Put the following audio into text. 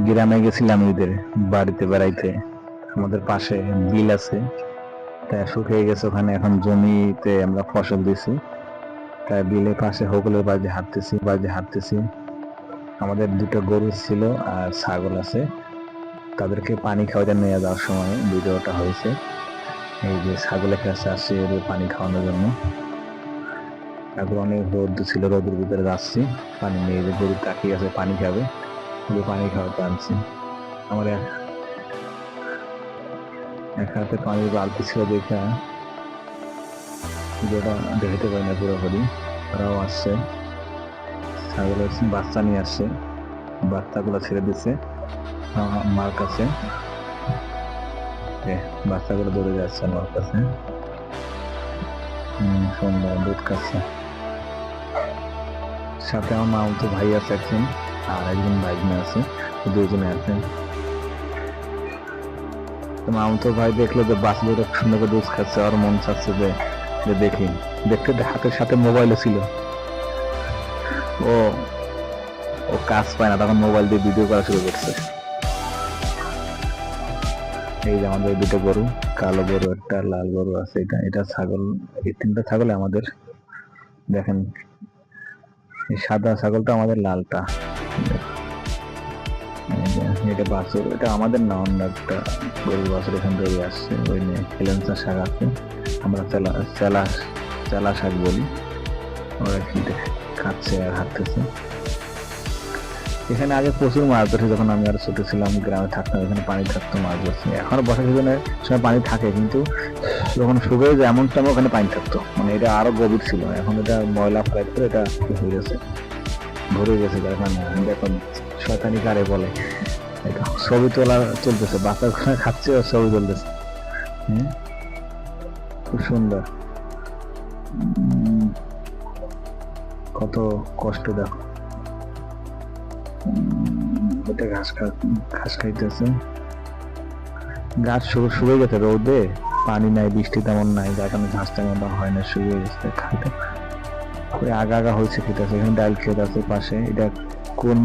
গ্রামে গেছিলাম ঈদের বাড়িতে বেড়াইতে। আমাদের পাশে বিল আছে, তা শুকিয়ে গেছে ওখানে, এখন জমিতে আমরা ফসল দিছি, তাই বিলের পাশে হোগলের বাড়ি হাঁটতেছি। আমাদের দুটো গরু ছিল আর ছাগল আছে, তাদেরকে পানি খাওয়াতে নিয়ে যাওয়ার সময় ভিডিওটা হয়েছে। এই যে ছাগলের কাছে আসছে ওদের পানি খাওয়ানোর জন্য। তারপর অনেক রোদ ছিল, রোদের ভিতরে যাচ্ছি পানি নিয়ে, যে গরু তাকিয়ে আছে পানি খাবে, পানি খাওয়াতে আনছি। আমার এক হাতে পানির বালতি ছিল দেখা যেটা দেখতে পাই না পুরোপুরি। তারাও আসছে, ছাগলের বাচ্চা নিয়ে আসছে, বাচ্চাগুলো ছেড়ে দিচ্ছে মার কাছে। বাচ্চাগুলো দৌড়ে যাচ্ছে মার কাছে। সুন্দর দুধ খাচ্ছে। সাথে আমার মামাতো ভাই আছে একজন, আর একজন ভাইগনা আছে, দুজনে আছে। মামাতো ভাই দেখলো যে বাচ্চাদের সুন্দর করে দুধ খাচ্ছে, আর মন চাচ্ছে যে দেখি। দেখতে হাতের সাথে মোবাইলও ছিল, ও ও কাজ পায় না, তখন মোবাইল দিয়ে ভিডিও করা শুরু করছে। এই যে আমাদের দুটো গরু, কালো গরু একটা, লাল গরু আছে, এটা ছাগল। এই তিনটা ছাগল আমাদের। দেখেন এই সাদা ছাগলটা আমাদের, লালটা এটা বাছুর। এটা আমাদের না, অন্য একটা গরুর বাছুর এখান থেকে আসছে। ওই নিয়ে হেলেন্সা শাক আছে, আমরা চেলা শাক বলি। ওরা খাচ্ছে আর হাঁটতেছে। এখানে আগে প্রচুর মাছ ধরছে, যখন আমি আর ছোট ছিলাম, গ্রামে থাকতাম, এখানে পানি থাকতো, মাছ ধরছি। এখনো বর্ষা সিজনের সময় পানি থাকে, কিন্তু যখন শুকিয়ে যায় এমন টাইমে ওখানে পানি থাকতো, মানে এটা আরো গভীর ছিল। এখন এটা ময়লা ফেলাই করে এটা হয়ে গেছে, ভরে গেছে। এখন শয়তানি কারে বলে, এটা ছবি তোলা চলতেছে, বাচ্চা খাচ্ছে আর ছবি তুলতেছে। খুব সুন্দর, কত কষ্ট দেখো। এটা ঘাস খাইতেছে, গাছ শুকিয়ে গেছে রোদে, পানি নাই, বৃষ্টি তেমন নাই, যার কারণে ঘাস তেমন হয় না, শুকিয়ে গেছে। খাইতে আগা হয়েছে, খেতে আছে। এখানে ডাল খেত আছে পাশে। এটা কোন